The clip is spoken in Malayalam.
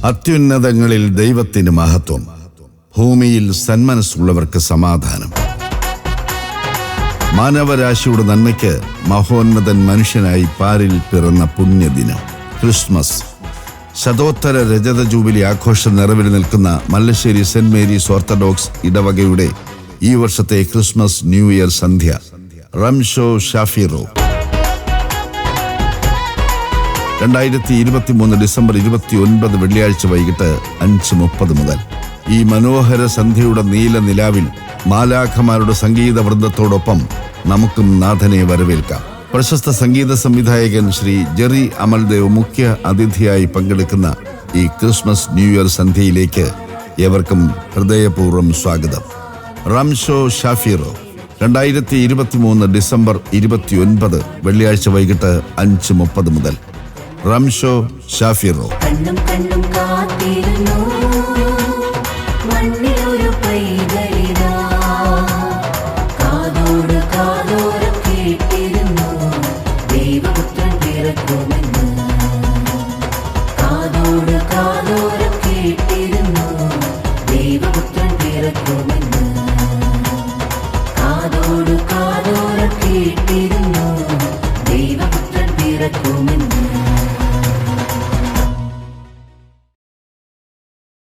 അത്യുന്നതങ്ങളിൽ ദൈവത്തിന് മഹത്വം, ഭൂമിയിൽ സന്മനസ്സുള്ളവർക്ക് സമാധാനം. മാനവരാശിയുടെ നന്മയ്ക്ക് മഹോന്നതൻ മനുഷ്യനായി പാരിൽ പിറന്ന പുണ്യദിനം ക്രിസ്മസ്. ശതോത്തര രജത ജൂബിലി ആഘോഷ നിറവിൽ നിൽക്കുന്ന മല്ലശ്ശേരി സെന്റ് മേരീസ് ഓർത്തഡോക്സ് ഇടവകയുടെ ഈ വർഷത്തെ ക്രിസ്മസ് ന്യൂ ഇയർ സന്ധ്യ റംഷോ ഷാഫിറോ 2023 ഡിസംബർ 29 വെള്ളിയാഴ്ച വൈകിട്ട് 5:30 മുതൽ. ഈ മനോഹര സന്ധ്യയുടെ നീല നിലാവിൽ മാലാഖമാരുടെ സംഗീത വൃന്ദത്തോടൊപ്പം നമുക്കും നാഥനെ വരവേൽക്കാം. പ്രശസ്ത സംഗീത സംവിധായകൻ ശ്രീ ജെറി അമൽദേവ് മുഖ്യ അതിഥിയായി പങ്കെടുക്കുന്ന ഈ ക്രിസ്മസ് ന്യൂ ഇയർ സന്ധ്യയിലേക്ക് ഏവർക്കും ഹൃദയപൂർവ്വം സ്വാഗതം. റംഷോ ഷാഫിറോ 2023 ഡിസംബർ 29 വെള്ളിയാഴ്ച വൈകിട്ട് 5:30 മുതൽ. റംഷോ ഷാഫിറോ. കണ്ണും കണ്ണും കാത്തിരുന്നു മണ്ണിലൊരു പൈതലിതാ, കാതോട് കാതോരം കേട്ടിരുന്നു ദൈവപുത്രൻ പിറക്കുമെന്ന്. കാതോട് കാതോരം കേട്ടിരുന്നു ദൈവപുത്രൻ പിറക്കുമെന്ന്. കാതോട് കാതോരം കേട്ടിരുന്നു